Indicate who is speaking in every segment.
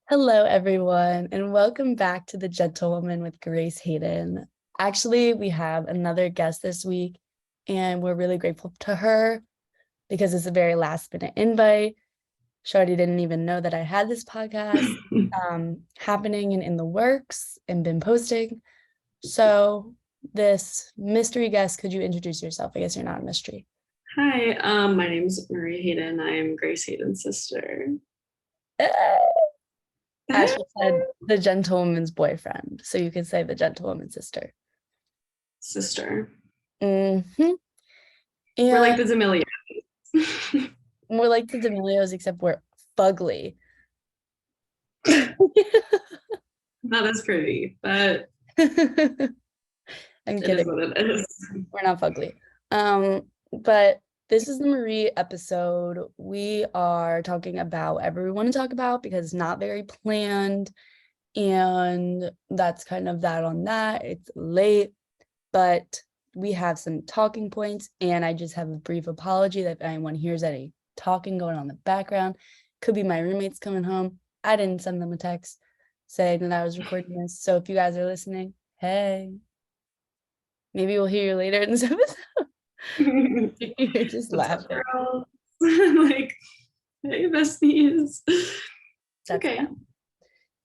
Speaker 1: Hello, everyone, and welcome back to the Gentlewoman with Grace Hayden. Actually, we have another guest this week, and we're really grateful to her because it's a very last-minute invite. Shorty didn't even know that I had this podcast happening and in the works and been posting. So, this mystery guest, could you introduce yourself? I guess you're not a mystery.
Speaker 2: Hi, my name's Maria Hayden. I'm Grace Hayden's sister.
Speaker 1: Ashley said the gentlewoman's boyfriend, so you could say the gentlewoman's sister.
Speaker 2: Sister.
Speaker 1: Mm-hmm.
Speaker 2: We're like the
Speaker 1: And
Speaker 2: D'Amelios.
Speaker 1: we're like the D'Amelios, except we're fugly.
Speaker 2: Not as pretty, but
Speaker 1: I'm
Speaker 2: it is
Speaker 1: kidding.
Speaker 2: what it is.
Speaker 1: We're not fugly. But this is the Marie episode. We are talking about whatever we want to talk about because it's not very planned. And that's kind of that on that. It's late, but we have some talking points. And I just have a brief apology that if anyone hears any talking going on in the background, could be my roommates coming home. I didn't send them a text saying that I was recording this. So if you guys are listening, hey, maybe we'll hear you later in this episode. You're just laughing.
Speaker 2: Like, hey, besties.
Speaker 1: That's
Speaker 2: Okay.
Speaker 1: fine.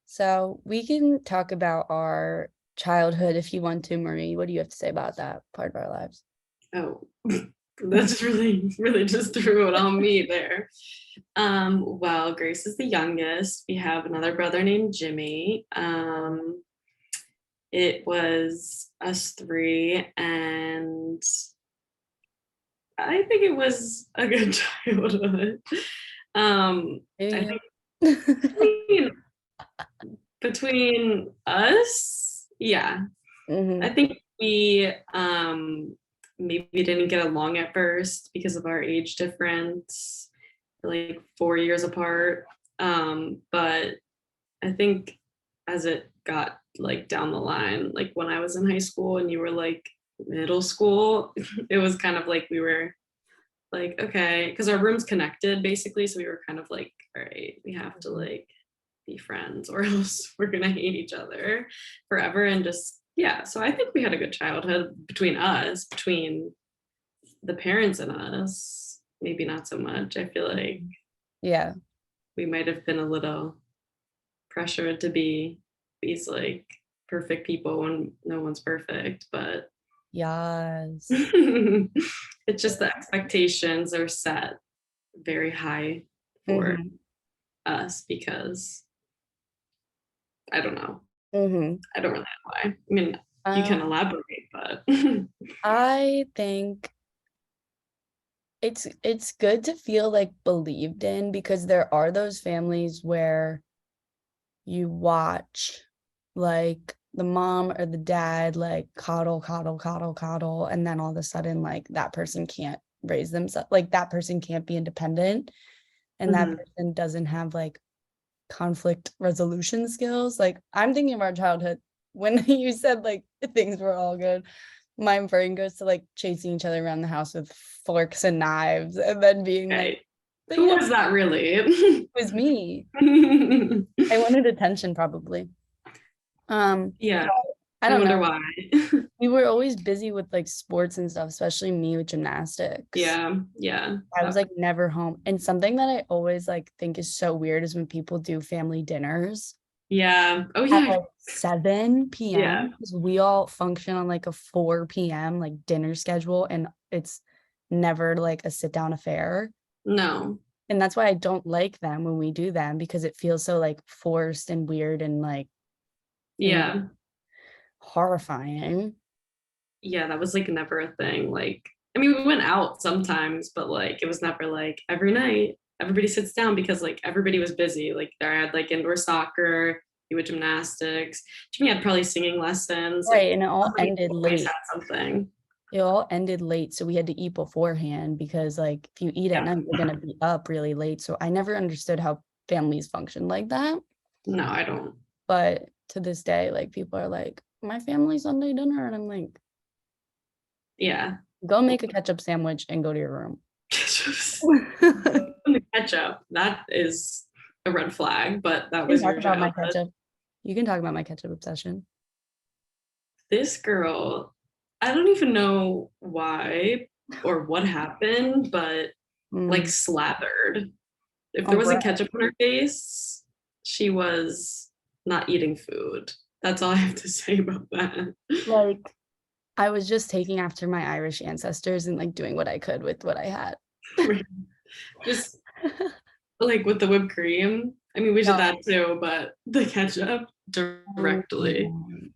Speaker 1: So we can talk about our childhood if you want to, Marie. What do you have to say about that part of our lives?
Speaker 2: Oh, that's really just threw it on me there. Well, Grace is the youngest. We have another brother named Jimmy. It was us three, and I think it was a good childhood. I think between us, yeah,
Speaker 1: Mm-hmm.
Speaker 2: I think we maybe didn't get along at first because of our age difference, like 4 years apart. But I think as it got like down the line, like when I was in high school and you were like middle school, it was kind of like we were like, okay, because our rooms connected basically. So we were kind of like, all right, we have to like be friends or else we're gonna hate each other forever. And just, yeah. So I think we had a good childhood between us, between the parents and us. Maybe not so much. I feel like
Speaker 1: Yeah.
Speaker 2: we might have been a little pressured to be these like perfect people when no one's perfect, but
Speaker 1: Yes.
Speaker 2: it's just the expectations are set very high for
Speaker 1: Mm-hmm.
Speaker 2: us because I don't know.
Speaker 1: Mm-hmm.
Speaker 2: I don't really know why. I mean, you can elaborate, but
Speaker 1: I think it's good to feel like believed in because there are those families where you watch like the mom or the dad like coddle, and then all of a sudden like that person can't raise themselves, like that person can't be independent, and that person doesn't have like conflict resolution skills. Like I'm thinking of our childhood when you said like things were all good. My brain goes to like chasing each other around the house with forks and knives and then being
Speaker 2: okay.
Speaker 1: like,
Speaker 2: Who was that really?
Speaker 1: it was me. I wanted attention probably.
Speaker 2: Yeah,
Speaker 1: I
Speaker 2: I
Speaker 1: don't
Speaker 2: wonder
Speaker 1: know.
Speaker 2: why.
Speaker 1: We were always busy with like sports and stuff, especially me with gymnastics.
Speaker 2: Yeah.
Speaker 1: I was like never home. And something that I always like think is so weird is when people do family dinners
Speaker 2: Yeah. Oh
Speaker 1: at
Speaker 2: yeah.
Speaker 1: like 7
Speaker 2: Yeah.
Speaker 1: p.m. because we all function on like a 4 p.m. like dinner schedule, and it's never like a sit down affair.
Speaker 2: No.
Speaker 1: And that's why I don't like them when we do them because it feels so like forced and weird and like
Speaker 2: Yeah.
Speaker 1: horrifying.
Speaker 2: Yeah, that was like never a thing. Like, I mean, we went out sometimes, but like it was never like every night everybody sits down because like everybody was busy. Like there I had like indoor soccer, you had gymnastics. Jimmy had probably singing lessons. Like
Speaker 1: Right. And it all ended
Speaker 2: always
Speaker 1: late.
Speaker 2: had something.
Speaker 1: It all ended late. So we had to eat beforehand because like if you eat at
Speaker 2: Yeah.
Speaker 1: night, you're gonna be up really late. So I never understood how families function like that.
Speaker 2: No, I don't.
Speaker 1: But to this day, like people are like, my family Sunday dinner. And I'm like,
Speaker 2: Yeah.
Speaker 1: go make a ketchup sandwich and go to your room.
Speaker 2: The ketchup. That is a red flag, but that
Speaker 1: You can
Speaker 2: was
Speaker 1: talk
Speaker 2: your
Speaker 1: about my
Speaker 2: childhood.
Speaker 1: ketchup. You can talk about my ketchup obsession.
Speaker 2: This girl, I don't even know why or what happened, but like
Speaker 1: Mm.
Speaker 2: slathered. If there
Speaker 1: On
Speaker 2: wasn't
Speaker 1: bread.
Speaker 2: ketchup on her face, she was not eating food. That's all I have to say about that.
Speaker 1: Like, I was just taking after my Irish ancestors and like doing what I could with what I had.
Speaker 2: Just like with the whipped cream. I mean, we did
Speaker 1: No.
Speaker 2: that too, but the ketchup
Speaker 1: Oh my
Speaker 2: directly.
Speaker 1: God.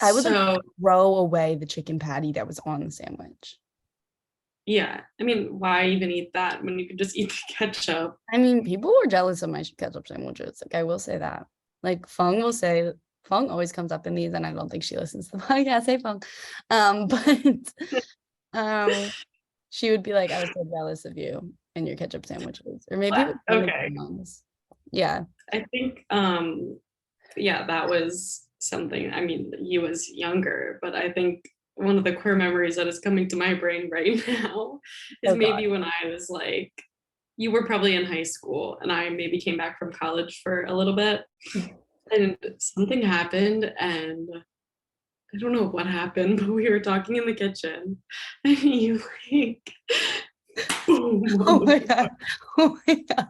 Speaker 1: I would like
Speaker 2: So
Speaker 1: throw away the chicken patty that was on the sandwich.
Speaker 2: yeah, I mean, why even eat that when you could just eat the ketchup?
Speaker 1: I mean, people were jealous of my ketchup sandwiches. Like, I will say that. Like, Fung will say, Fung always comes up in these, and I don't think she listens to the podcast. Hey, Fung. But um, she would be like, I was so jealous of you and your ketchup sandwiches. Or maybe it was one of
Speaker 2: Okay,
Speaker 1: the ones. Yeah.
Speaker 2: I think yeah, that was something. I mean, you was younger, but I think one of the core memories that is coming to my brain right now is
Speaker 1: Oh God.
Speaker 2: maybe when I was like, you were probably in high school, and I maybe came back from college for a little bit, and something happened, and I don't know what happened, but we were talking in the kitchen, and you like, boom on
Speaker 1: Oh
Speaker 2: the
Speaker 1: my
Speaker 2: floor.
Speaker 1: God. Oh my God.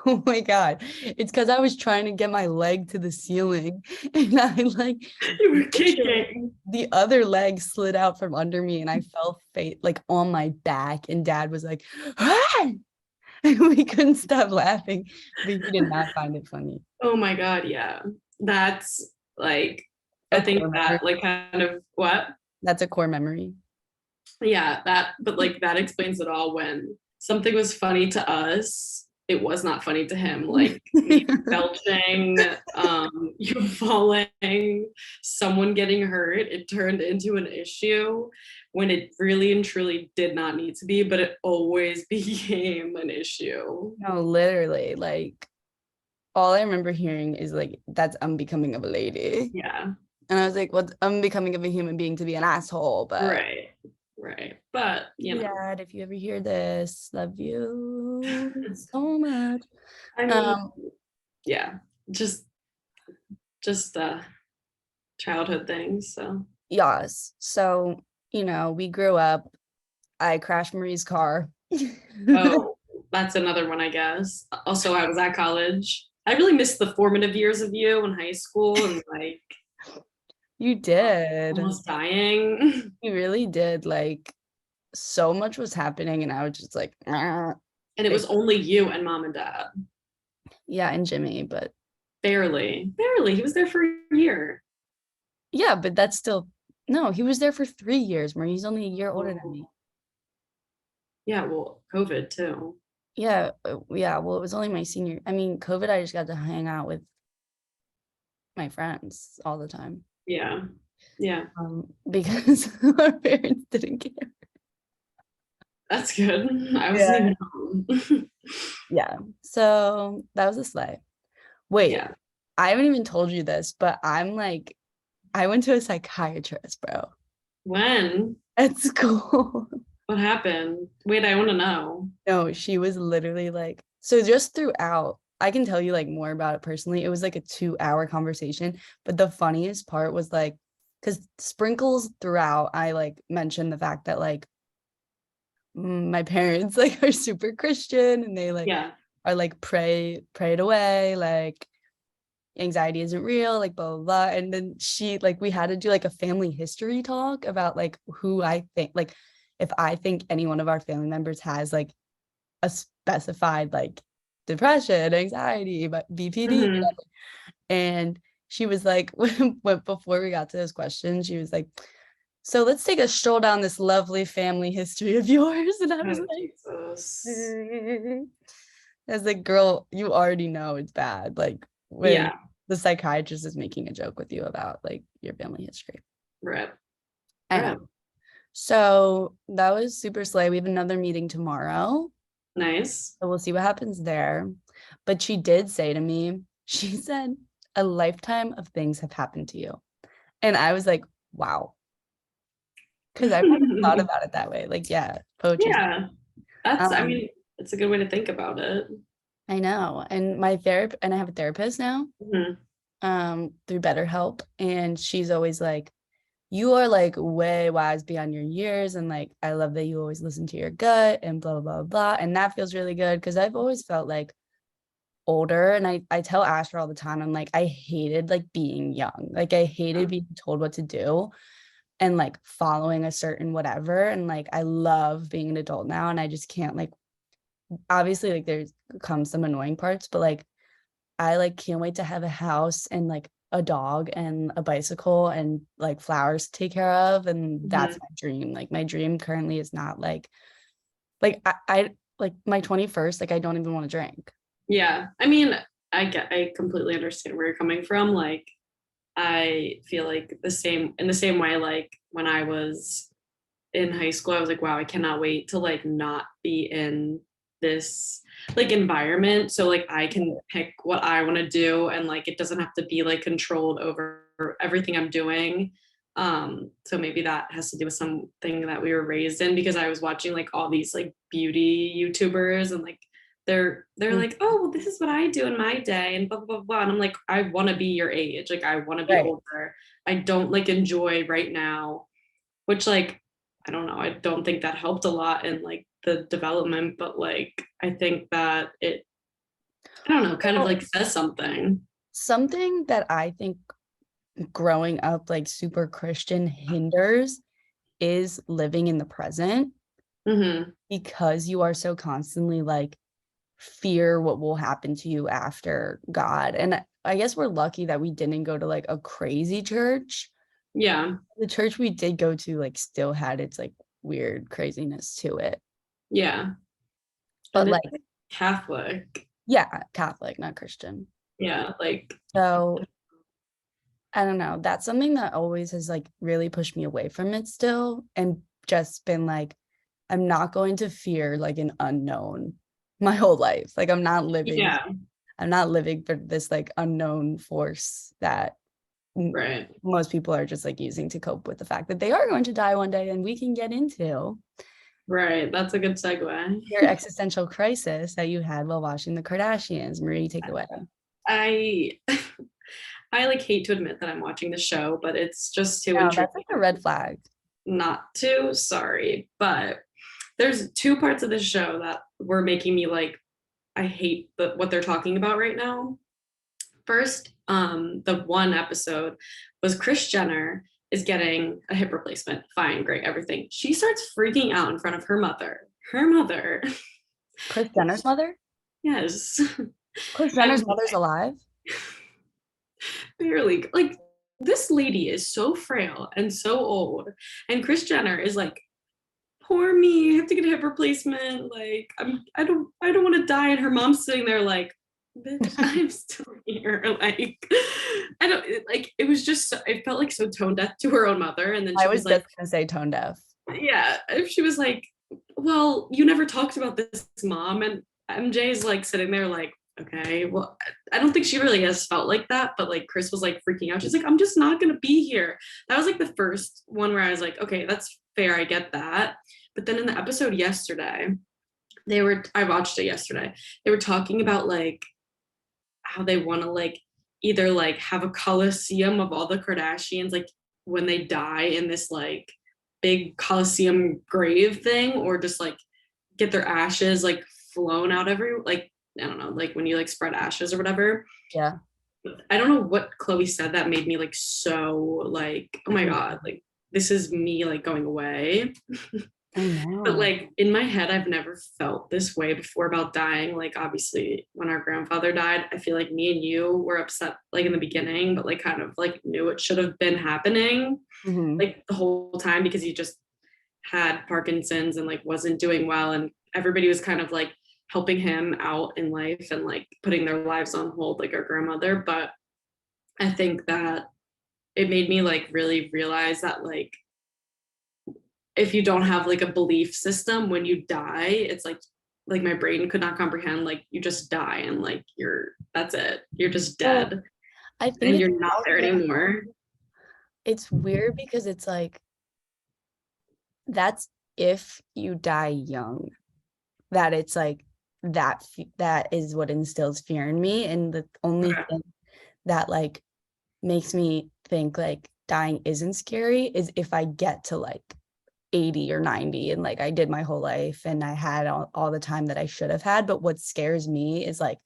Speaker 1: Oh my God. It's because I was trying to get my leg to the ceiling and I like
Speaker 2: You were
Speaker 1: literally
Speaker 2: kicking.
Speaker 1: the other leg slid out from under me and I fell like on my back and dad was like, ah! And we couldn't stop laughing, but he did not find it funny.
Speaker 2: Oh my God, yeah. That's like, I
Speaker 1: A core
Speaker 2: think
Speaker 1: memory.
Speaker 2: that like kind of what?
Speaker 1: That's a core memory.
Speaker 2: Yeah, that, but like that explains it all. When something was funny to us, it was not funny to him. Like me belching, you falling, someone getting hurt, it turned into an issue when it really and truly did not need to be, but it always became an issue.
Speaker 1: No, literally, like all I remember hearing is like, that's unbecoming of a lady.
Speaker 2: Yeah,
Speaker 1: And I was like, what's unbecoming of a human being to be an asshole? But
Speaker 2: right, right. But you know,
Speaker 1: Dad, if you ever hear this, love you so much.
Speaker 2: I mean,
Speaker 1: Um,
Speaker 2: yeah, just just childhood things. So
Speaker 1: yes. So, we grew up. I crashed Marie's car.
Speaker 2: oh, that's another one, I guess. Also, I was at college. I really missed the formative years of you in high school and like
Speaker 1: You did.
Speaker 2: almost dying.
Speaker 1: You really did. Like, so much was happening, and I was just like,
Speaker 2: And it was only you and mom and dad.
Speaker 1: yeah, and Jimmy, but
Speaker 2: Barely, barely. He was there for a year.
Speaker 1: yeah, but that's still no, he was there for 3 years. Marie's only a year older than
Speaker 2: Oh,
Speaker 1: me.
Speaker 2: yeah, well, COVID too.
Speaker 1: Yeah, yeah. Well, it was only my senior. I mean, COVID, I just got to hang out with my friends all the time.
Speaker 2: Yeah, yeah,
Speaker 1: Because our parents didn't care.
Speaker 2: that's good. I wasn't
Speaker 1: Yeah.
Speaker 2: even home.
Speaker 1: Yeah. So that was a sleigh. Wait,
Speaker 2: Yeah.
Speaker 1: I haven't even told you this, but I went to a psychiatrist, bro,
Speaker 2: When?
Speaker 1: at school.
Speaker 2: What happened? Wait, I want to know.
Speaker 1: No, she was literally like, so just throughout, I can tell you like more about it personally. It was like a 2-hour conversation, but the funniest part was like, because sprinkles throughout, I like mentioned the fact that like my parents like are super Christian and they like
Speaker 2: Yeah.
Speaker 1: are like pray it away, like anxiety isn't real, like blah blah blah. And then she like we had to do like a family history talk about like who I think like if I think any one of our family members has like a specified like depression, anxiety, but BPD,
Speaker 2: Hmm.
Speaker 1: whatever. And she was like, before we got to those questions, she was like, so let's take a stroll down this lovely family history of yours. And I was
Speaker 2: Oh,
Speaker 1: like,
Speaker 2: Jesus.
Speaker 1: I was like, girl, you already know it's bad. Like when
Speaker 2: Yeah.
Speaker 1: the psychiatrist is making a joke with you about like your family history.
Speaker 2: Rip.
Speaker 1: I know.
Speaker 2: Rip.
Speaker 1: So that was super slay. We have another meeting tomorrow.
Speaker 2: Nice.
Speaker 1: So we'll see what happens there. But she did say to me, she said, a lifetime of things have happened to you. And I was like, wow. Because I've never thought about it that way. Like, yeah, poetry's
Speaker 2: Yeah. That's, I
Speaker 1: um,
Speaker 2: mean, it's a good way to think about it.
Speaker 1: I know. And I have a therapist now,
Speaker 2: Mhm.
Speaker 1: through BetterHelp. And she's always like, you are like way wise beyond your years. And like, I love that you always listen to your gut and blah, blah, blah, blah. And that feels really good because I've always felt like older. And I tell Asher all the time, I'm like, I hated like being young. Like, I hated being told what to do and like following a certain whatever. And like, I love being an adult now. And I just can't like, obviously, like, there's comes some annoying parts, but like, I like can't wait to have a house and like a dog and a bicycle and like flowers to take care of. And that's
Speaker 2: Mhm.
Speaker 1: my dream. Like my dream currently is not like I like my 21st, like I don't even want to drink.
Speaker 2: Yeah. I mean, I completely understand where you're coming from. Like, I feel like in the same way, like when I was in high school, I was like, wow, I cannot wait to like not be in this like environment. So like I can pick what I want to do and like it doesn't have to be like controlled over everything I'm doing. So maybe that has to do with something that we were raised in because I was watching like all these like beauty YouTubers and like they're
Speaker 1: Mm,
Speaker 2: like, oh well, this is what I do in my day and blah blah blah blah. And I'm like, I want to be your age. Like I want to be
Speaker 1: right.
Speaker 2: older. I don't like enjoy right now, which like I don't know, I don't think that helped a lot in like the development, but like I think that it I don't know, kind of
Speaker 1: Well,
Speaker 2: like says something.
Speaker 1: something that I think growing up like super Christian hinders is living in the present
Speaker 2: Hmm.
Speaker 1: because you are so constantly like fear what will happen to you after God. And I guess we're lucky that we didn't go to like a crazy church.
Speaker 2: Yeah.
Speaker 1: The church we did go to like still had its like weird craziness to it.
Speaker 2: Yeah.
Speaker 1: But
Speaker 2: And it's
Speaker 1: like,
Speaker 2: like Catholic.
Speaker 1: yeah, Catholic, not Christian.
Speaker 2: Yeah, like
Speaker 1: So I don't know. That's something that always has like really pushed me away from it still and just been like, I'm not going to fear like an unknown my whole life. Like
Speaker 2: yeah,
Speaker 1: I'm not living for this like unknown force that
Speaker 2: right.
Speaker 1: most people are just like using to cope with the fact that they are going to die one day, and we can get into
Speaker 2: Right. That's a good segue.
Speaker 1: your existential crisis that you had while watching the Kardashians. Marie, take it away.
Speaker 2: I I like hate to admit that I'm watching the show, but it's just too
Speaker 1: No, that's
Speaker 2: intriguing
Speaker 1: like a red flag.
Speaker 2: not to. Sorry, but there's two parts of the show that were making me like I hate what they're talking about right now. First, the one episode was Kris Jenner is getting a hip replacement. Fine, great, everything. She starts freaking out in front of her mother. Her mother,
Speaker 1: Kris Jenner's mother?
Speaker 2: yes,
Speaker 1: Kris
Speaker 2: and
Speaker 1: Jenner's mother's alive?
Speaker 2: barely like this lady is so frail and so old, and Kris Jenner is like, poor me, I have to get a hip replacement. Like I don't want to die. And her mom's sitting there like, bitch, I'm still here. Like I don't like it was just it felt like so tone deaf to her own mother. And then
Speaker 1: I
Speaker 2: she
Speaker 1: was
Speaker 2: was like,
Speaker 1: just gonna say tone deaf.
Speaker 2: yeah, if she was like, well, you never talked about this, mom. And MJ's like sitting there like, okay, well, I don't think she really has felt like that, but like Kris was like freaking out. She's like, I'm just not gonna be here. That was like the first one where I was like, okay, that's fair, I get that. But then in the episode yesterday, I watched it yesterday. They were talking about like how they want to like either like have a coliseum of all the Kardashians like when they die in this like big coliseum grave thing, or just like get their ashes like flown out every like I don't know, like when you like spread ashes or whatever.
Speaker 1: Yeah.
Speaker 2: I don't know what Chloe said that made me like so like, oh my God, like this is me like going away.
Speaker 1: I
Speaker 2: But
Speaker 1: know.
Speaker 2: like in my head, I've never felt this way before about dying. Like obviously when our grandfather died, I feel like me and you were upset like in the beginning, but like kind of like knew it should have been happening
Speaker 1: Mhm.
Speaker 2: like the whole time because he just had Parkinson's and like wasn't doing well. And everybody was kind of like helping him out in life and like putting their lives on hold, like our grandmother. But I think that it made me like really realize that like if you don't have like a belief system when you die, it's like my brain could not comprehend like you just die and like that's it, you're just
Speaker 1: Well,
Speaker 2: dead
Speaker 1: I think
Speaker 2: and
Speaker 1: it's
Speaker 2: you're not there
Speaker 1: also
Speaker 2: anymore.
Speaker 1: it's weird because it's like that's if you die young, that it's like that is what instills fear in me. And the only
Speaker 2: Okay.
Speaker 1: thing that like makes me think like dying isn't scary is if I get to like 80 or 90 and like I did my whole life and I had all the time that I should have had. But what scares me is like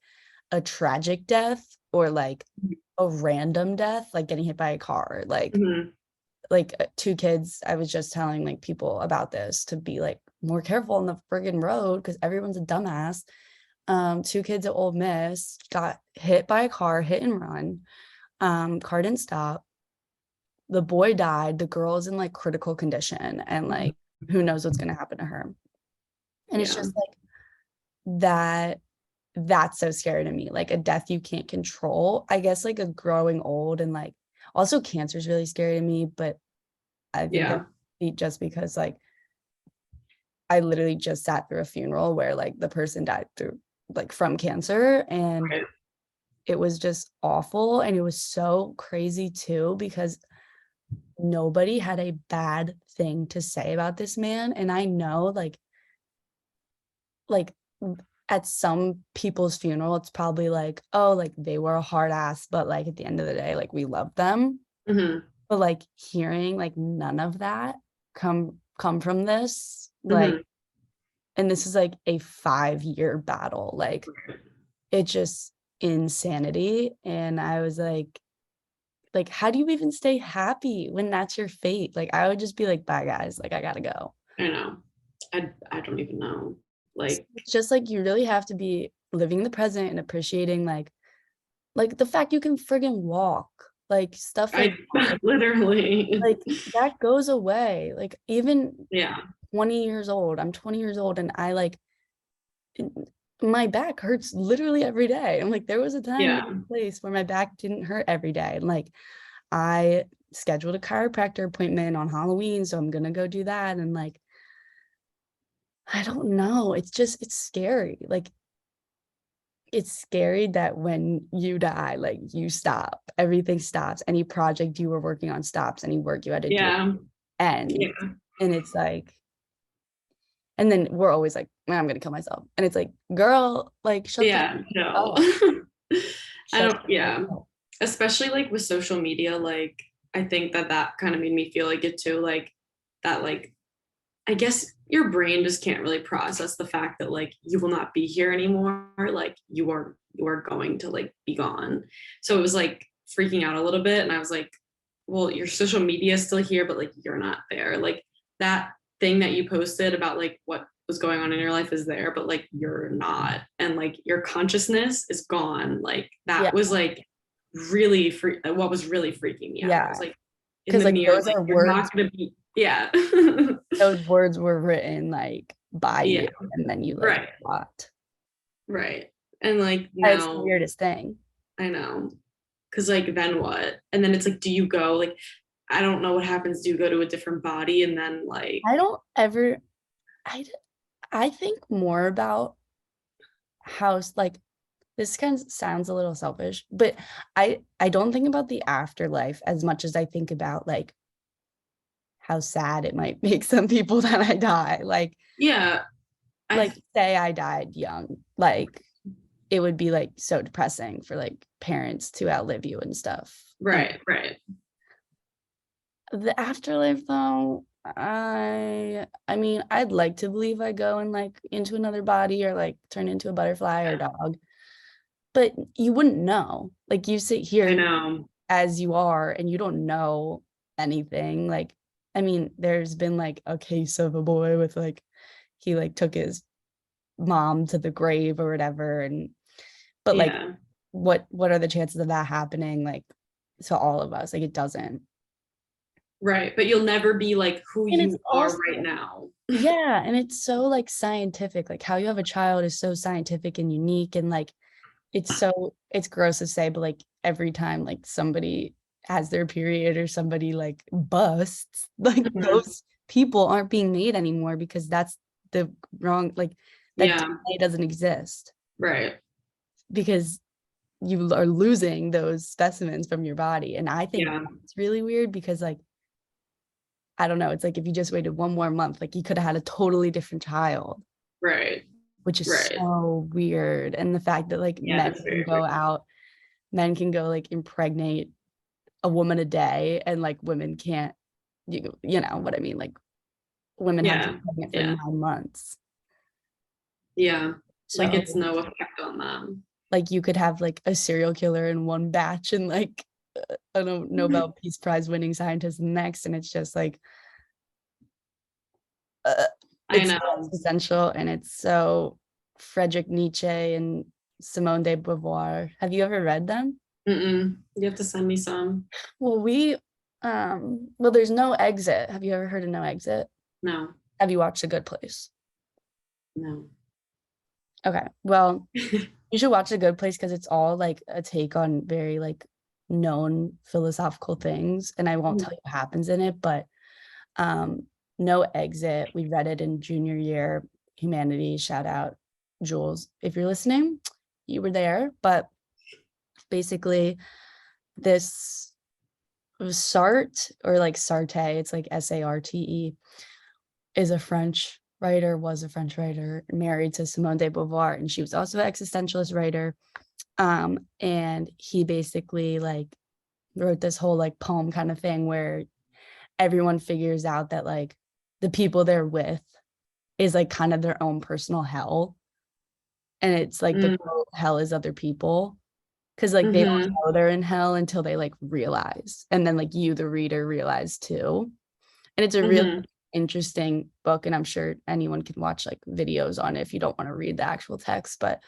Speaker 1: a tragic death or like a random death, like getting hit by a car,
Speaker 2: Mhm.
Speaker 1: like two kids. I was just telling like people about this to be like more careful on the friggin' road because everyone's a dumbass. Two kids at Ole Miss got hit by a car, hit and run. Car didn't stop. The boy died. The girl is in like critical condition and like who knows what's gonna happen to her. And it's
Speaker 2: Yeah.
Speaker 1: just like that's so scary to me. Like a death you can't control. I guess like a growing old and like also cancer is really scary to me, but I think that
Speaker 2: Yeah.
Speaker 1: just because like I literally just sat through a funeral where like the person died through like from cancer and
Speaker 2: Right.
Speaker 1: it was just awful and it was so crazy too because nobody had a bad thing to say about this man and I know like at some people's funeral it's probably like oh like they were a hard ass but like at the end of the day like we love them
Speaker 2: Mhm.
Speaker 1: but like hearing like none of that come from this like
Speaker 2: Mhm.
Speaker 1: and this is like a 5-year battle like it's just insanity and I was like how do you even stay happy when that's your fate like I would just be like bye guys like I gotta go.
Speaker 2: I know. I don't even know. Like
Speaker 1: It's just like you really have to be living in the present and appreciating like the fact you can friggin' walk like stuff
Speaker 2: I
Speaker 1: like that
Speaker 2: literally.
Speaker 1: like that goes away like even
Speaker 2: Yeah.
Speaker 1: 20 years old. I'm 20 years old and I like my back hurts literally every day. I'm like, there was a time and
Speaker 2: Yeah.
Speaker 1: a place where my back didn't hurt every day. And like, I scheduled a chiropractor appointment on Halloween, so I'm gonna go do that. And like, I don't know. It's just, it's scary. Like, it's scary that when you die, like, you stop. Everything stops. Any project you were working on stops. Any work you had to do
Speaker 2: Yeah.
Speaker 1: ends.
Speaker 2: Yeah.
Speaker 1: And it's like, and then we're always like, "Man, I'm gonna kill myself." And it's like, girl, like, shut the
Speaker 2: Yeah.
Speaker 1: fuck
Speaker 2: No.
Speaker 1: up.
Speaker 2: I
Speaker 1: Shut
Speaker 2: don't,
Speaker 1: the fuck
Speaker 2: yeah.
Speaker 1: up.
Speaker 2: Especially like with social media, like I think that kind of made me feel like it too, like that, like I guess your brain just can't really process the fact that like you will not be here anymore. Like you are going to like be gone. So it was like freaking out a little bit. And I was like, well, your social media is still here, but like you're not there. Like that thing that you posted about like what was going on in your life is there, but like you're not. And like your consciousness is gone. Like
Speaker 1: Yeah.
Speaker 2: that was like really what was really freaking me out. I was
Speaker 1: Yeah.
Speaker 2: like in
Speaker 1: Because
Speaker 2: the
Speaker 1: like
Speaker 2: mirror,
Speaker 1: those
Speaker 2: like
Speaker 1: are
Speaker 2: you're
Speaker 1: words,
Speaker 2: not gonna be, yeah.
Speaker 1: those words were written like by
Speaker 2: Yeah,
Speaker 1: you and then you like
Speaker 2: right,
Speaker 1: thought.
Speaker 2: right. And like
Speaker 1: It's the
Speaker 2: now,
Speaker 1: weirdest thing.
Speaker 2: I know, because like then what? And then it's like, do you go like, I don't know what happens. Do you go to a different body and then like,
Speaker 1: I don't ever I I think more about how like this kind of sounds a little selfish, but I don't think about the afterlife as much as I think about like how sad it might make some people that I die.
Speaker 2: yeah, I,
Speaker 1: Like say I died young. Like it would be like so depressing for like parents to outlive you and stuff. And
Speaker 2: right, right.
Speaker 1: the afterlife though, I mean, I'd like to believe I go and like into another body or like turn into a butterfly or
Speaker 2: Yeah,
Speaker 1: dog, but you wouldn't know. Like you sit
Speaker 2: I
Speaker 1: here
Speaker 2: know.
Speaker 1: as you are and you don't know anything. Like, I mean, there's been like a case of a boy with like he like took his mom to the grave or whatever and but like
Speaker 2: Yeah,
Speaker 1: what are the chances of that happening like to all of us? Like it doesn't.
Speaker 2: right. But you'll never be like who
Speaker 1: And it's
Speaker 2: you are
Speaker 1: also
Speaker 2: right now.
Speaker 1: yeah, and it's so like scientific. Like how you have a child is so scientific and unique and like it's gross to say, but like every time like somebody has their period or somebody like busts, like
Speaker 2: Mhm.
Speaker 1: those people aren't being made anymore because that's the wrong like that
Speaker 2: Yeah,
Speaker 1: DNA doesn't exist
Speaker 2: right.
Speaker 1: because you are losing those specimens from your body. And I think
Speaker 2: Yeah,
Speaker 1: it's really weird because like I don't know, it's like if you just waited one more month, like you could have had a totally different child.
Speaker 2: right.
Speaker 1: which is
Speaker 2: Right.
Speaker 1: so weird. And the fact that like
Speaker 2: Yeah, that's very weird.
Speaker 1: men can go like impregnate a woman a day and like women can't, you know what I mean? Like women have to be
Speaker 2: Yeah.
Speaker 1: pregnant for
Speaker 2: Yeah.
Speaker 1: 9 months.
Speaker 2: Yeah. Like it's
Speaker 1: So
Speaker 2: no effect on them.
Speaker 1: like you could have like a serial killer in one batch and like a Nobel Peace Prize winning scientist next, and it's just like uh,
Speaker 2: I
Speaker 1: it's so
Speaker 2: know.
Speaker 1: existential and it's so Friedrich Nietzsche and Simone de Beauvoir. Have you ever read them?
Speaker 2: Mm-mm. You have to send me some.
Speaker 1: Well, well, there's No Exit. Have you ever heard of No Exit?
Speaker 2: No,
Speaker 1: Have you watched A Good Place?
Speaker 2: no.
Speaker 1: Okay. Well, you should watch A Good Place because it's all like a take on very like known philosophical things. And I won't tell you what happens in it, but um, No Exit, we read it in junior year humanities. Shout out Jules. If you're listening, you were there. But basically, this Sartre or like Sartre, it's like Sarte, is a French writer, was a French writer, married to Simone de Beauvoir, and she was also an existentialist writer. And he basically like wrote this whole like poem kind of thing where everyone figures out that like the people they're with is like kind of their own personal hell. And it's like the quote, hell is other people. Cause like they don't
Speaker 2: Mm-hmm.
Speaker 1: know they're in hell until they like realize. And then like you, the reader, realize too. And it's a really
Speaker 2: Mm-hmm.
Speaker 1: interesting book. And I'm sure anyone can watch like videos on it if you don't want to read the actual text. But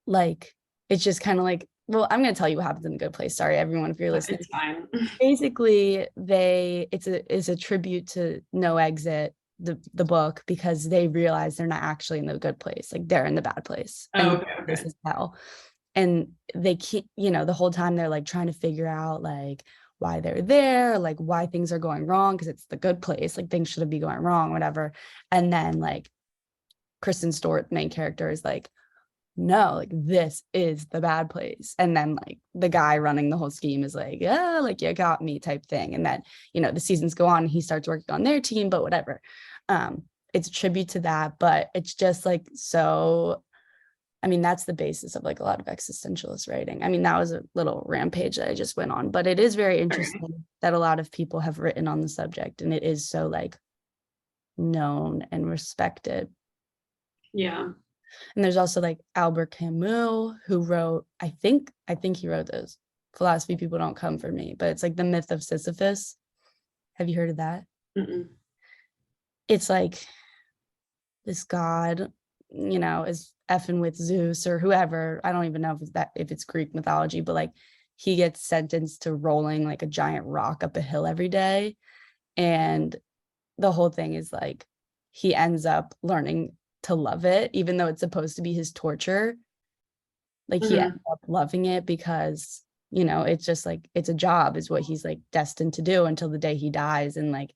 Speaker 1: like it's just kind of like, well, I'm gonna tell you what happens in The Good Place. Sorry, everyone, if you're listening.
Speaker 2: It's fine.
Speaker 1: Basically, it's a tribute to No Exit, the book, because they realize they're not actually in the good place, like they're in the bad place,
Speaker 2: Oh,
Speaker 1: and
Speaker 2: okay,
Speaker 1: this
Speaker 2: okay.
Speaker 1: is hell. And they keep, the whole time they're like trying to figure out like why they're there, like why things are going wrong, because it's the good place, like things shouldn't be going wrong, whatever. And then like Kristen Stewart, main character, is like, no, like this is the bad place. And then like the guy running the whole scheme is like, yeah, like you got me type thing. And then, the seasons go on and he starts working on their team, but whatever. It's a tribute to that, but it's just like so. I mean, that's the basis of like a lot of existentialist writing. I mean, that was a little rampage that I just went on, but it is very
Speaker 2: Okay.
Speaker 1: interesting that a lot of people have written on the subject and it is so like known and respected.
Speaker 2: Yeah.
Speaker 1: And there's also like Albert Camus, who wrote, I think he wrote this. Philosophy people don't come for me, but it's like The Myth of Sisyphus. Have you heard of that?
Speaker 2: Mm-mm.
Speaker 1: It's like this god, is effing with Zeus or whoever. I don't even know if it's Greek mythology, but like he gets sentenced to rolling like a giant rock up a hill every day. And the whole thing is like he ends up learning to love it, even though it's supposed to be his torture. Like he
Speaker 2: Mm-hmm.
Speaker 1: ended up loving it because it's just like it's a job is what he's like destined to do until the day he dies. And like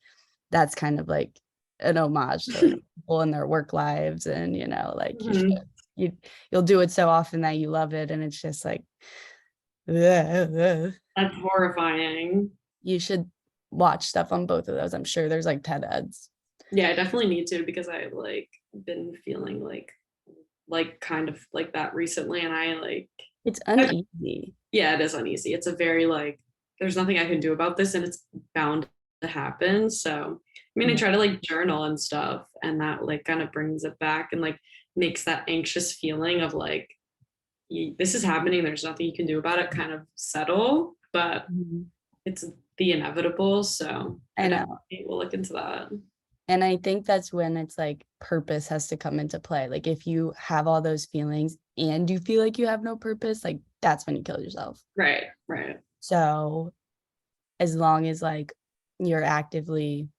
Speaker 1: that's kind of like an homage to like people in their work lives. And like
Speaker 2: Mm-hmm.
Speaker 1: you you'll do it so often that you love it. And it's just like you
Speaker 2: That's horrifying.
Speaker 1: should watch stuff on both of those. I'm sure there's like TED eds.
Speaker 2: Yeah, I definitely need to because I've like been feeling like kind of like that recently and I like
Speaker 1: It's
Speaker 2: I,
Speaker 1: uneasy.
Speaker 2: yeah, it is uneasy. It's a very like there's nothing I can do about this and it's bound to happen. So I mean I
Speaker 1: Yeah.
Speaker 2: try to like journal and stuff and that like kind of brings it back and like makes that anxious feeling of like this is happening, there's nothing you can do about it kind of settle, but
Speaker 1: Mhm.
Speaker 2: it's the inevitable. So I
Speaker 1: I know.
Speaker 2: definitely will look into that.
Speaker 1: And I think that's when it's like purpose has to come into play. Like if you have all those feelings and you feel like you have no purpose, like that's when you kill yourself.
Speaker 2: Right, right.
Speaker 1: So as long as like you're actively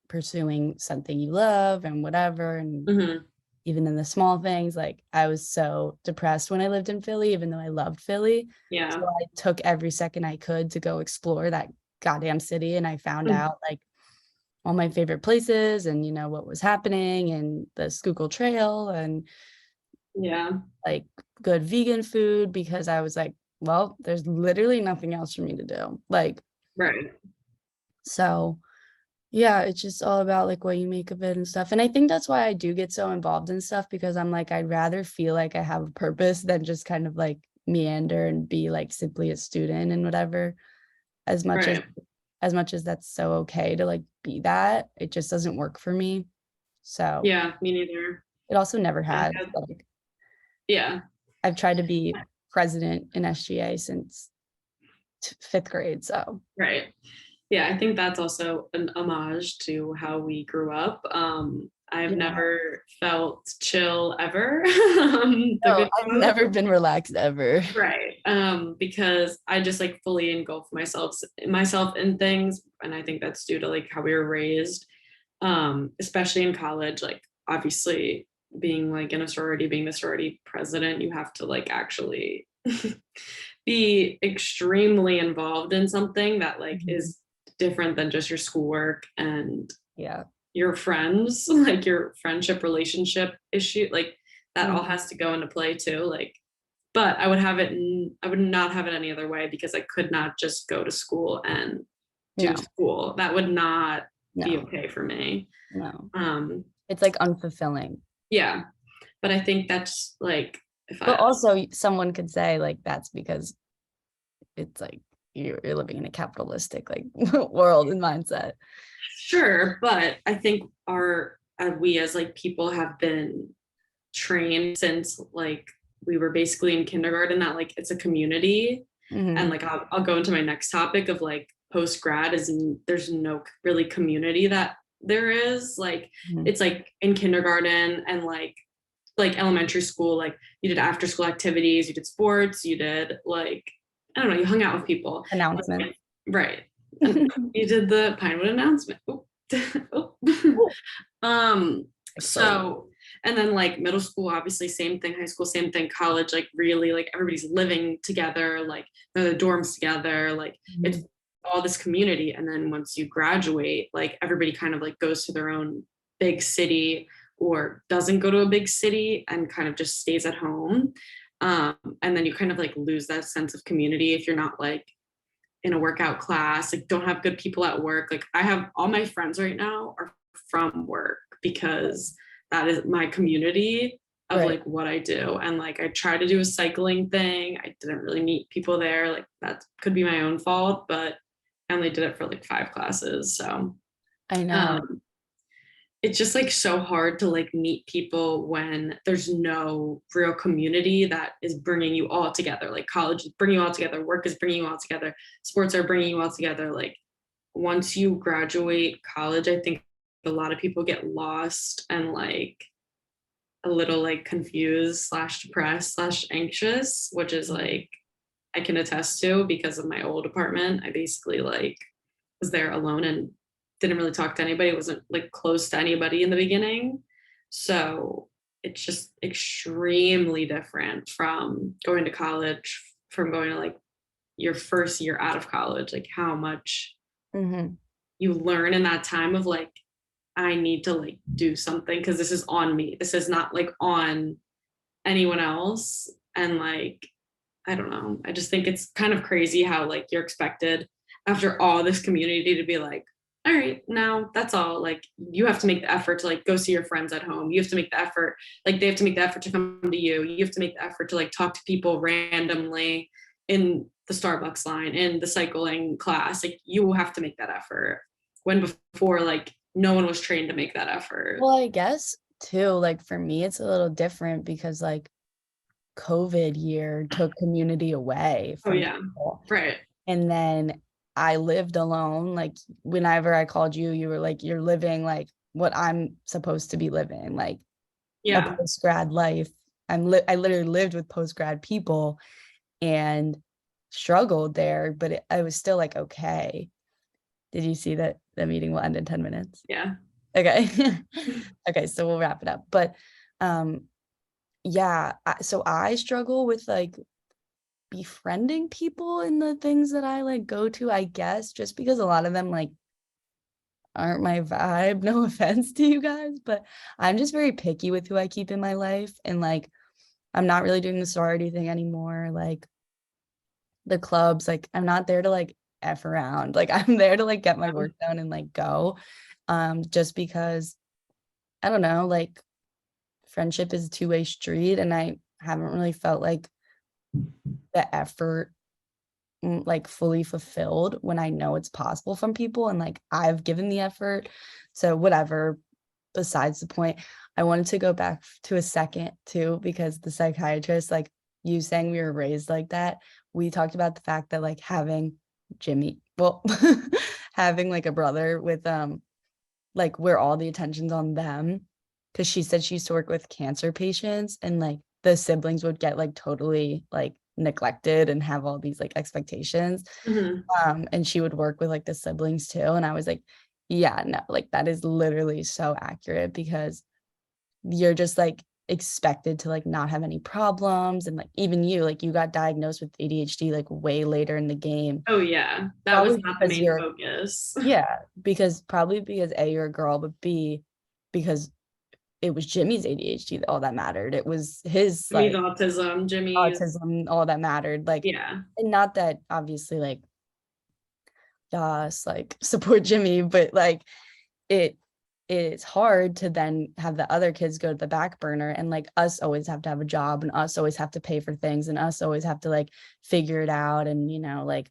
Speaker 1: pursuing something you love and whatever, and
Speaker 2: Mm-hmm.
Speaker 1: even in the small things, like I was so depressed when I lived in Philly, even though I loved Philly. So
Speaker 2: Yeah.
Speaker 1: I took every second I could to go explore that goddamn city. And I found
Speaker 2: Mm.
Speaker 1: out like all my favorite places and what was happening and the Schuylkill Trail and
Speaker 2: Yeah.
Speaker 1: like good vegan food because I was like, well, there's literally nothing else for me to do. Like,
Speaker 2: Right.
Speaker 1: so Yeah, it's just all about like what you make of it and stuff. And I think that's why I do get so involved in stuff because I'm like, I'd rather feel like I have a purpose than just kind of like meander and be like simply a student and whatever. As much as
Speaker 2: Right.
Speaker 1: as much as that's so okay to like be that, it just doesn't work for me. So
Speaker 2: Yeah, me neither.
Speaker 1: it also never
Speaker 2: I
Speaker 1: has.
Speaker 2: had,
Speaker 1: Like
Speaker 2: yeah.
Speaker 1: I've tried to be president in SGA since fifth grade. So
Speaker 2: Right. Yeah, I think that's also an homage to how we grew up. I've
Speaker 1: yeah.
Speaker 2: never felt chill ever. The
Speaker 1: No,
Speaker 2: good
Speaker 1: I've
Speaker 2: quote.
Speaker 1: never been relaxed ever.
Speaker 2: Right. Because I just like fully engulf myself in things. And I think that's due to like how we were raised. Especially in college, like obviously being like in a sorority, being the sorority president, you have to like actually be extremely involved in something that like
Speaker 1: Mhm.
Speaker 2: is different than just your schoolwork and
Speaker 1: Yeah.
Speaker 2: your friends, like your friendship relationship issue, like that all
Speaker 1: Mhm.
Speaker 2: has to go into play too. Like, but I would not have it any other way because I could not just go to school and do
Speaker 1: No,
Speaker 2: school. That would not be
Speaker 1: no,
Speaker 2: okay for me.
Speaker 1: no.
Speaker 2: Um,
Speaker 1: It's like unfulfilling.
Speaker 2: yeah, but I think that's like if
Speaker 1: But
Speaker 2: I
Speaker 1: also someone could say like that's because it's like you're living in a capitalistic like world and mindset.
Speaker 2: sure, but I think we as like people have been trained since like we were basically in kindergarten that like it's a community. And
Speaker 1: Hmm.
Speaker 2: like I'll go into my next topic of like post grad there's no really community that there is like
Speaker 1: Hmm.
Speaker 2: it's like in kindergarten and like elementary school, like you did after school activities, you did sports, you did like I don't know, you hung out with people.
Speaker 1: Announcement.
Speaker 2: Right. And you did the Pinewood announcement. Oh. Oh. um
Speaker 1: Exposed.
Speaker 2: so and then like middle school, obviously same thing, high school same thing, college like really like everybody's living together, like they're the dorms together, like it's
Speaker 1: Mhm.
Speaker 2: all this community. And then once you graduate, like everybody kind of like goes to their own big city or doesn't go to a big city and kind of just stays at home. And then you kind of like lose that sense of community if you're not like in a workout class, like don't have good people at work. Like I have all my friends right now are from work because that is my community of
Speaker 1: Right.
Speaker 2: like what I do. And like I try to do a cycling thing. I didn't really meet people there. Like that could be my own fault, but I only did it for like 5 classes. So
Speaker 1: I know.
Speaker 2: um it's just like so hard to like meet people when there's no real community that is bringing you all together. Like college is bringing you all together, work is bringing you all together, sports are bringing you all together. Like once you graduate college, I think a lot of people get lost and like a little like confused slash depressed slash anxious, which is like I can attest to because of my old apartment. I basically like was there alone and didn't really talk to anybody, wasn't like close to anybody in the beginning. So it's just extremely different from going to college, from going to like your first year out of college, like how much
Speaker 1: Hmm.
Speaker 2: you learn in that time of like, I need to like do something because this is on me. This is not like on anyone else. And like, I don't know. I just think it's kind of crazy how like you're expected after all this community to be like, all right, now that's all. Like you have to make the effort to like go see your friends at home. You have to make the effort, like they have to make the effort to come to you. You have to make the effort to like talk to people randomly in the Starbucks line, in the cycling class. Like you have to make that effort. When before, like no one was trained to make that effort.
Speaker 1: Well, I guess too, like for me, it's a little different because like COVID year took community away
Speaker 2: Oh
Speaker 1: from
Speaker 2: yeah.
Speaker 1: people.
Speaker 2: Right.
Speaker 1: And then I lived alone. Like whenever I called you, you were like, you're living like what I'm supposed to be living, like a
Speaker 2: Yeah.
Speaker 1: post grad life. I literally lived with post grad people and struggled there, but I was still like, okay. Did you see that the meeting will end in 10 minutes?
Speaker 2: Yeah.
Speaker 1: Okay. Okay, so we'll wrap it up. But um yeah, so I struggle with like befriending people in the things that I like go to, I guess, just because a lot of them like aren't my vibe. No offense to you guys, but I'm just very picky with who I keep in my life. And like, I'm not really doing the sorority thing anymore. Like, the clubs, like, I'm not there to like F around. Like I'm there to like get my work done and like go. Just because I don't know, like friendship is a two-way street and I haven't really felt like the effort like fully fulfilled when I know it's possible from people and like I've given the effort. So whatever, besides the point. I wanted to go back to a second too, because the psychiatrist, like you saying we were raised like that, we talked about the fact that like having Jimmy, well, having like a brother with like where all the attention's on them. Cause she said she used to work with cancer patients and like the siblings would get like totally like neglected and have all these like expectations.
Speaker 2: Mhm.
Speaker 1: And she would work with like the siblings too. And I was like, yeah, no, like that is literally so accurate because you're just like expected to like not have any problems. And like even you, like you got diagnosed with ADHD like way later in the game.
Speaker 2: Oh yeah, that was
Speaker 1: Probably
Speaker 2: not the
Speaker 1: because
Speaker 2: main
Speaker 1: you're,
Speaker 2: focus.
Speaker 1: yeah, because probably because A, you're a girl, but B, because it was Jimmy's ADHD all that mattered. It was his
Speaker 2: Jimmy's
Speaker 1: like
Speaker 2: autism, Jimmy's,
Speaker 1: autism, all that mattered. Like,
Speaker 2: yeah.
Speaker 1: and not that obviously like yes, like support Jimmy, but like it it's hard to then have the other kids go to the back burner and like us always have to have a job and us always have to pay for things and us always have to like figure it out and like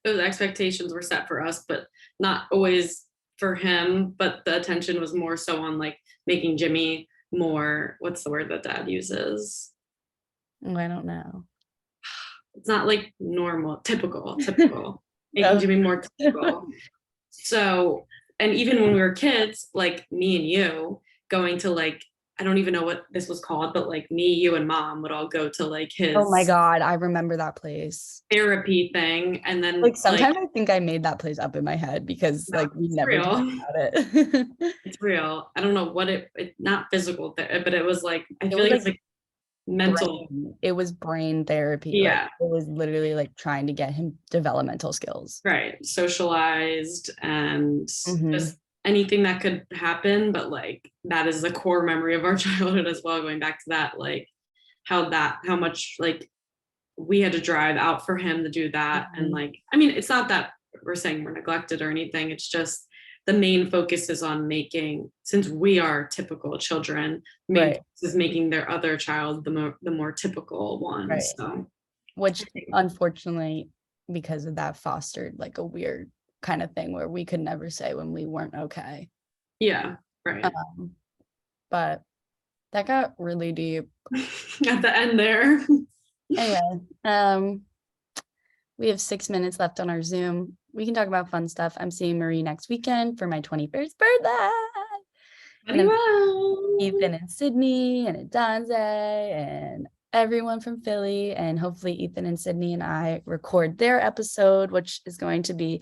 Speaker 2: Those expectations were set for us, but not always for him. But the attention was more so on like making Jimmy more, what's the word that dad uses?
Speaker 1: I don't know.
Speaker 2: It's not like normal, typical, making
Speaker 1: Oh.
Speaker 2: Jimmy more typical. So, and even when we were kids, like me and you going to like, I don't even know what this was called, but like me, you, and mom would all go to like
Speaker 1: Oh my
Speaker 2: his
Speaker 1: God, I remember that place.
Speaker 2: therapy thing. And then
Speaker 1: Like
Speaker 2: like,
Speaker 1: sometimes I think I made that place up in my head because
Speaker 2: no,
Speaker 1: like we
Speaker 2: it's
Speaker 1: never talked
Speaker 2: real.
Speaker 1: about it.
Speaker 2: It's real. I don't know what not physical, but it was like, I
Speaker 1: It
Speaker 2: feel
Speaker 1: was
Speaker 2: like
Speaker 1: like
Speaker 2: it's like mental.
Speaker 1: brain. It was brain therapy. Like
Speaker 2: Yeah,
Speaker 1: it was literally like trying to get him developmental skills.
Speaker 2: right. Socialized and
Speaker 1: Hmm.
Speaker 2: just anything that could happen. But like, that is the core memory of our childhood as well, going back to that, like, how much like we had to drive out for him to do that. And
Speaker 1: Hmm.
Speaker 2: like, I mean, it's not that we're saying we're neglected or anything. It's just the main focus is on making, since we are typical children, main
Speaker 1: Right,
Speaker 2: focus is making their other child the more typical one.
Speaker 1: right.
Speaker 2: So
Speaker 1: Which unfortunately, because of that, fostered like a weird kind of thing where we could never say when we weren't okay.
Speaker 2: yeah, right.
Speaker 1: Um, but that got really deep.
Speaker 2: At the end there.
Speaker 1: Anyway, we have 6 minutes left on our Zoom. We can talk about fun stuff. I'm seeing Marie next weekend for my 21st birthday. And
Speaker 2: Very
Speaker 1: I'm
Speaker 2: well.
Speaker 1: Ethan and Sydney and Adonze and everyone from Philly. And hopefully Ethan and Sydney and I record their episode, which is going to be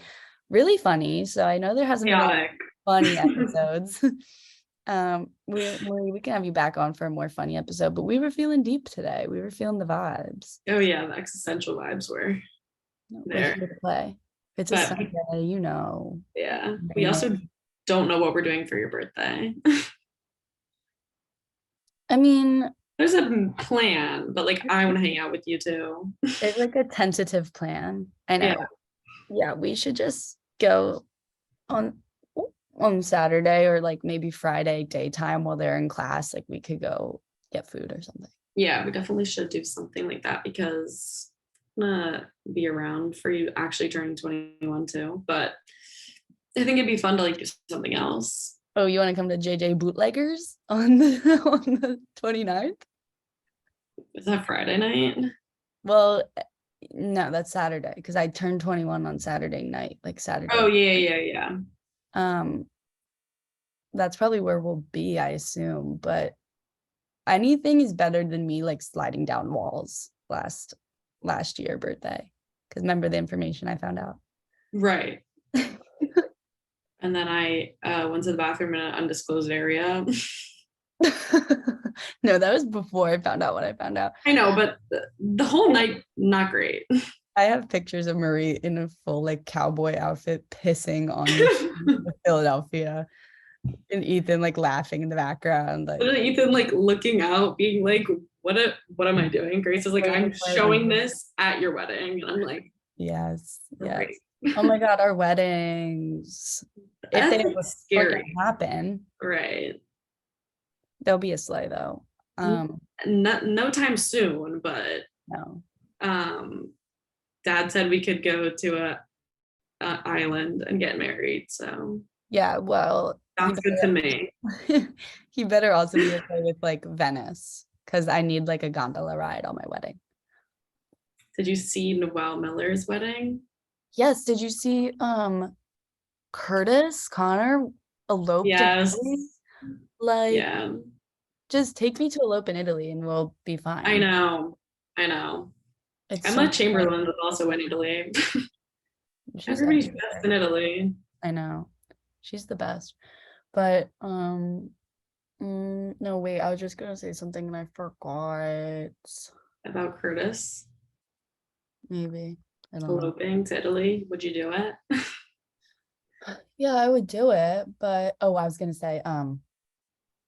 Speaker 1: really funny. So I know there hasn't been any
Speaker 2: Chaotic.
Speaker 1: funny episodes. We can have you back on for a more funny episode, but we were feeling deep today. We were feeling the vibes.
Speaker 2: Oh yeah, the existential vibes were
Speaker 1: We're
Speaker 2: there.
Speaker 1: here to play. If it's a
Speaker 2: But
Speaker 1: Sunday,
Speaker 2: yeah, we
Speaker 1: bring it.
Speaker 2: also don't know what we're doing for your birthday.
Speaker 1: I mean,
Speaker 2: There's a plan, but like I want to hang out with you too.
Speaker 1: it's like a tentative plan. I
Speaker 2: Yeah.
Speaker 1: know. Yeah, we should just go on on Saturday or like maybe Friday daytime while they're in class. Like we could go get food or something.
Speaker 2: Yeah, we definitely should do something like that because I'm gonna be around for you actually turning 21 too. But I think it'd be fun to like do something else.
Speaker 1: Oh, you want to come to JJ Bootleggers on the on the 29th?
Speaker 2: Is that Friday night?
Speaker 1: Well, no, that's Saturday because I turned 21 on Saturday night, like
Speaker 2: Oh
Speaker 1: Saturday.
Speaker 2: yeah.
Speaker 1: Um, that's probably where we'll be, I assume, but anything is better than me like sliding down walls last year birthday. Because remember the information I found out.
Speaker 2: Right. And then I went to the bathroom in an undisclosed area.
Speaker 1: No, that was before I found out what I found out.
Speaker 2: I know, but the whole night, not great.
Speaker 1: I have pictures of Marie in a full like cowboy outfit pissing on the street of Philadelphia and Ethan like laughing in the background. Like,
Speaker 2: Literally, Ethan like looking out, being like, what am I doing? Grace is like, I'm showing this at your wedding. And I'm like,
Speaker 1: Yes, yes.
Speaker 2: Right.
Speaker 1: Oh my God, our weddings. If they
Speaker 2: That's
Speaker 1: ever freaking
Speaker 2: scary.
Speaker 1: happen,
Speaker 2: Right.
Speaker 1: there'll be a sleigh though.
Speaker 2: No time soon, but
Speaker 1: No.
Speaker 2: um dad said we could go to a island and get married. So
Speaker 1: Yeah, well,
Speaker 2: sounds good to me.
Speaker 1: he better also be okay with like Venice because I need like a gondola ride on my wedding.
Speaker 2: Did you see Noel Miller's wedding?
Speaker 1: Yes, did you see Curtis Connor eloped in Italy?
Speaker 2: Yes.
Speaker 1: Like,
Speaker 2: Yeah.
Speaker 1: just take me to elope in Italy and we'll be
Speaker 2: I
Speaker 1: fine.
Speaker 2: know. I know.
Speaker 1: It's so
Speaker 2: Emma
Speaker 1: much fun.
Speaker 2: Chamberlain was also in Italy.
Speaker 1: She's
Speaker 2: Everybody's best in
Speaker 1: everywhere.
Speaker 2: Italy.
Speaker 1: I know. She's the best. But no, wait, I was just gonna say something and I forgot.
Speaker 2: About Curtis
Speaker 1: Maybe. I don't know.
Speaker 2: eloping to Italy. Would you do it?
Speaker 1: Yeah, I would do it, but oh, I was gonna say,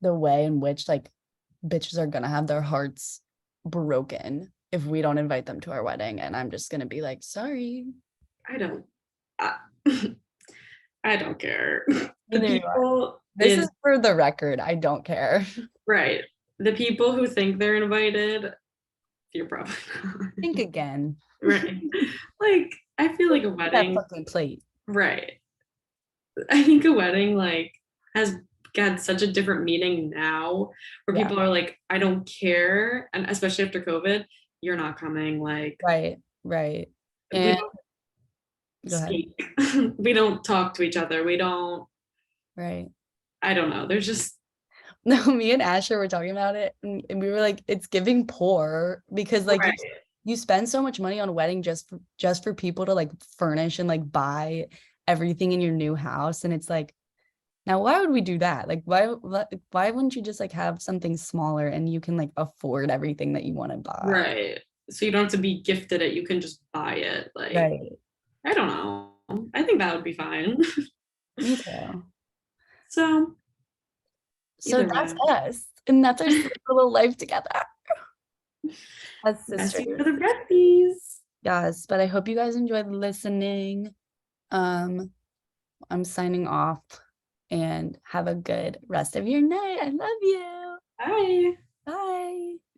Speaker 1: the way in which like bitches are gonna have their hearts broken if we don't invite them to our wedding, and I'm just gonna be like, sorry.
Speaker 2: I don't. I, I don't care. The
Speaker 1: Neither do I.
Speaker 2: people
Speaker 1: This
Speaker 2: in
Speaker 1: is for the record. I don't care.
Speaker 2: right. The people who think they're invited, you're probably not.
Speaker 1: Think again.
Speaker 2: Right. Like I feel like a
Speaker 1: That
Speaker 2: wedding,
Speaker 1: fucking plate.
Speaker 2: right. I think a wedding like has got such a different meaning now where
Speaker 1: Yeah,
Speaker 2: people are like, I don't care. And especially after COVID, you're not coming. Like
Speaker 1: right, right.
Speaker 2: we
Speaker 1: And
Speaker 2: don't
Speaker 1: go ahead.
Speaker 2: speak. We don't talk to each other. We don't,
Speaker 1: Right.
Speaker 2: I don't know. There's just
Speaker 1: No, me and Asher were talking about it, and we were like, it's giving poor because like
Speaker 2: right.
Speaker 1: you spend so much money on a wedding just for people to like furnish and like buy everything in your new house, and it's like, now why would we do that? Like why wouldn't you just like have something smaller and you can like afford everything that you want to buy?
Speaker 2: Right. So you don't have to be gifted it. You can just buy it. Like,
Speaker 1: Right.
Speaker 2: I don't know. I think that would be fine.
Speaker 1: Me too.
Speaker 2: So
Speaker 1: So
Speaker 2: either
Speaker 1: that's
Speaker 2: way,
Speaker 1: us, and that's our sweet little life together as
Speaker 2: best you
Speaker 1: sisters.
Speaker 2: for the besties.
Speaker 1: Yes, but I hope you guys enjoyed listening. Um, I'm signing off and have a good rest of your night. I love you.
Speaker 2: Bye.
Speaker 1: Bye.